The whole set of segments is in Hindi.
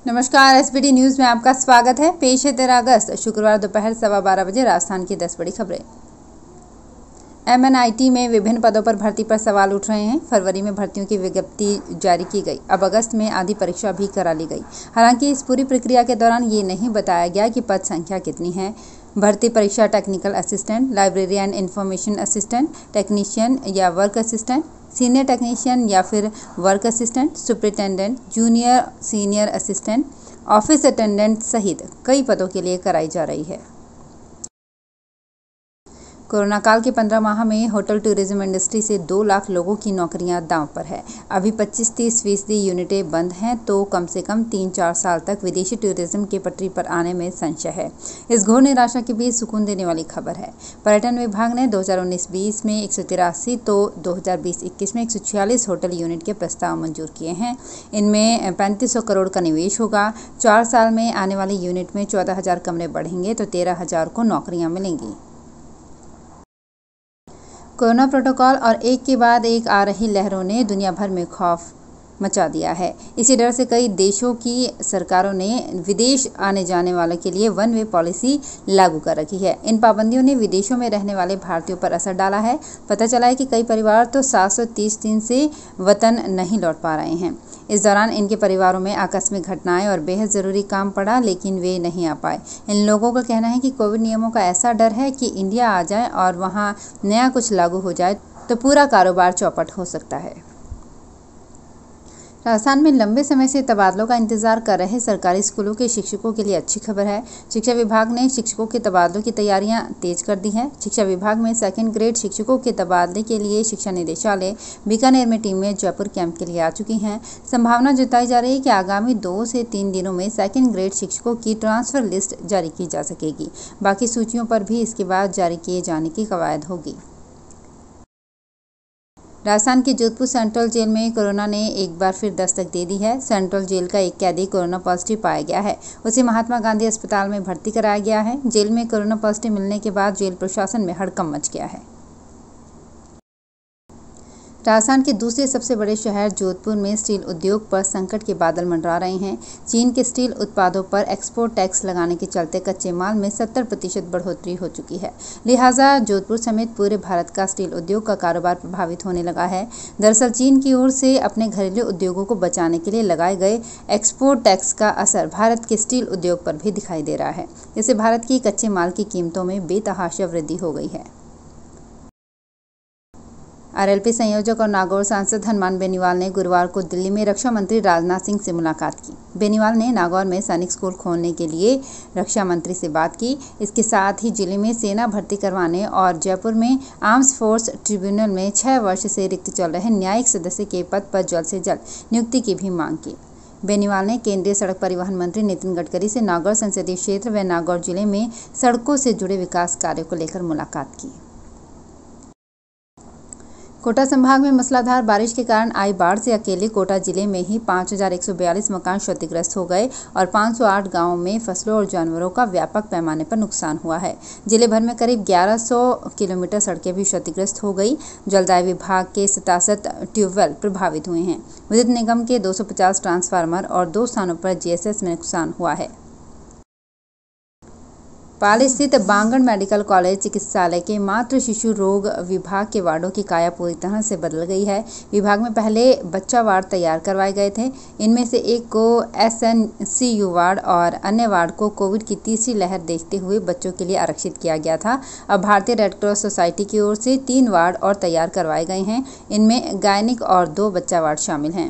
नमस्कार, एसबीटी न्यूज में आपका स्वागत है। पेश है 13 अगस्त शुक्रवार दोपहर 12:15 बजे राजस्थान की 10 बड़ी खबरें। एमएनआईटी में विभिन्न पदों पर भर्ती पर सवाल उठ रहे हैं। फरवरी में भर्तियों की विज्ञप्ति जारी की गई। अब अगस्त में आधी परीक्षा भी करा ली गई। हालांकि इस पूरी प्रक्रिया के दौरान ये नहीं बताया गया कि पद संख्या कितनी है। भर्ती परीक्षा technical assistant, library and information assistant, technician या वर्क असिस्टेंट, सीनियर टेक्नीशियन या फिर work assistant, superintendent, junior senior assistant, office attendant सहित कई पदों के लिए कराई जा रही है। कोरोना काल के 15 माह में होटल टूरिज्म इंडस्ट्री से 2 लाख लोगों की नौकरियां दांव पर है। अभी 25-30% यूनिटें बंद हैं तो कम से कम 3-4 साल तक विदेशी टूरिज्म के पटरी पर आने में संशय है। इस घोर निराशा के बीच सुकून देने वाली खबर है। पर्यटन विभाग ने 2019-20 में 183 तो 2020-21 में 146 होटल यूनिट के प्रस्ताव मंजूर किए हैं। इनमें 3500 करोड़ का निवेश होगा। 4 साल में आने वाली यूनिट में 14,000 कमरे बढ़ेंगे तो 13,000 को नौकरियां मिलेंगी। कोरोना प्रोटोकॉल और एक के बाद एक आ रही लहरों ने दुनिया भर में खौफ मचा दिया है। इसी डर से कई देशों की सरकारों ने विदेश आने जाने वालों के लिए वन वे पॉलिसी लागू कर रखी है। इन पाबंदियों ने विदेशों में रहने वाले भारतीयों पर असर डाला है। पता चला है कि कई परिवार तो 730 दिन से वतन नहीं लौट पा रहे हैं। इस दौरान इनके परिवारों में आकस्मिक घटनाएं और बेहद ज़रूरी काम पड़ा, लेकिन वे नहीं आ पाए। इन लोगों का कहना है कि कोविड नियमों का ऐसा डर है कि इंडिया आ जाए और वहां नया कुछ लागू हो जाए तो पूरा कारोबार चौपट हो सकता है। राजस्थान में लंबे समय से तबादलों का इंतजार कर रहे सरकारी स्कूलों के शिक्षकों के लिए अच्छी खबर है। शिक्षा विभाग ने शिक्षकों के तबादलों की तैयारियां तेज कर दी हैं। शिक्षा विभाग में 2nd ग्रेड शिक्षकों के तबादले के लिए शिक्षा निदेशालय बीकानेर में टीमें जयपुर कैंप के लिए आ चुकी हैं। संभावना जताई जा रही है कि आगामी 2 से 3 दिनों में 2nd ग्रेड शिक्षकों की ट्रांसफर लिस्ट जारी की जा सकेगी। बाकी सूचियों पर भी इसके बाद जारी किए जाने की कवायद होगी। राजस्थान के जोधपुर सेंट्रल जेल में कोरोना ने एक बार फिर दस्तक दे दी है। सेंट्रल जेल का एक कैदी कोरोना पॉजिटिव पाया गया है। उसे महात्मा गांधी अस्पताल में भर्ती कराया गया है। जेल में कोरोना पॉजिटिव मिलने के बाद जेल प्रशासन में हड़कंप मच गया है। राजस्थान के दूसरे सबसे बड़े शहर जोधपुर में स्टील उद्योग पर संकट के बादल मंडरा रहे हैं। चीन के स्टील उत्पादों पर एक्सपोर्ट टैक्स लगाने के चलते कच्चे माल में 70% बढ़ोतरी हो चुकी है। लिहाजा जोधपुर समेत पूरे भारत का स्टील उद्योग का कारोबार प्रभावित होने लगा है। दरअसल चीन की ओर से अपने घरेलू उद्योगों को बचाने के लिए लगाए गए एक्सपोर्ट टैक्स का असर भारत के स्टील उद्योग पर भी दिखाई दे रहा है। इससे भारत की कच्चे माल की कीमतों में बेतहाशा वृद्धि हो गई है। आरएलपी संयोजक और नागौर सांसद हनुमान बेनीवाल ने गुरुवार को दिल्ली में रक्षा मंत्री राजनाथ सिंह से मुलाकात की। बेनीवाल ने नागौर में सैनिक स्कूल खोलने के लिए रक्षा मंत्री से बात की। इसके साथ ही जिले में सेना भर्ती करवाने और जयपुर में आर्म्स फोर्स ट्रिब्यूनल में 6 वर्ष से रिक्त चल रहे न्यायिक सदस्य के पद पर जल्द से जल्द नियुक्ति की भी मांग की। बेनीवाल ने केंद्रीय सड़क परिवहन मंत्री नितिन गडकरी से नागौर संसदीय क्षेत्र व नागौर जिले में सड़कों से जुड़े विकास कार्यों को लेकर मुलाकात की। कोटा संभाग में मूसलाधार बारिश के कारण आई बाढ़ से अकेले कोटा जिले में ही 5,142 मकान क्षतिग्रस्त हो गए और 508 गांवों में फसलों और जानवरों का व्यापक पैमाने पर नुकसान हुआ है। जिले भर में करीब 1100 किलोमीटर सड़कें भी क्षतिग्रस्त हो गई। जलदाय विभाग के 67 ट्यूबवेल प्रभावित हुए हैं। विद्युत निगम के 250 ट्रांसफार्मर और 2 स्थानों पर जीएसएस में नुकसान हुआ है। पाली स्थित बांगड़ मेडिकल कॉलेज चिकित्सालय के मातृ शिशु रोग विभाग के वार्डों की काया पूरी तरह से बदल गई है। विभाग में पहले बच्चा वार्ड तैयार करवाए गए थे। इनमें से एक को एसएनसीयू वार्ड और अन्य वार्ड को कोविड की तीसरी लहर देखते हुए बच्चों के लिए आरक्षित किया गया था। अब भारतीय रेड क्रॉस सोसाइटी की ओर से 3 वार्ड और तैयार करवाए गए हैं। इनमें गायनिक और 2 बच्चा वार्ड शामिल हैं।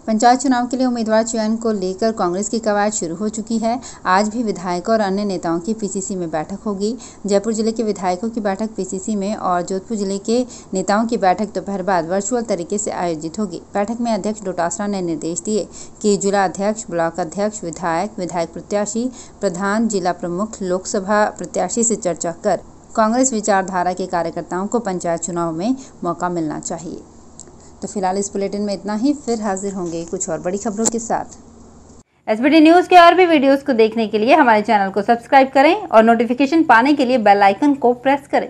पंचायत चुनाव के लिए उम्मीदवार चयन को लेकर कांग्रेस की कवायद शुरू हो चुकी है। आज भी विधायकों और अन्य नेताओं की पीसीसी में बैठक होगी। जयपुर जिले के विधायकों की बैठक पीसीसी में और जोधपुर जिले के नेताओं की बैठक दोपहर बाद वर्चुअल तरीके से आयोजित होगी। बैठक में अध्यक्ष डोटासरा ने निर्देश दिए कि जिला अध्यक्ष, ब्लॉक अध्यक्ष, विधायक प्रत्याशी, प्रधान, जिला प्रमुख, लोकसभा प्रत्याशी से चर्चा कर कांग्रेस विचारधारा के कार्यकर्ताओं को पंचायत चुनाव में मौका मिलना चाहिए। तो फिलहाल इस बुलेटिन में इतना ही। फिर हाजिर होंगे कुछ और बड़ी खबरों के साथ। एसबीटी न्यूज के और भी वीडियोस को देखने के लिए हमारे चैनल को सब्सक्राइब करें और नोटिफिकेशन पाने के लिए बेल आइकन को प्रेस करें।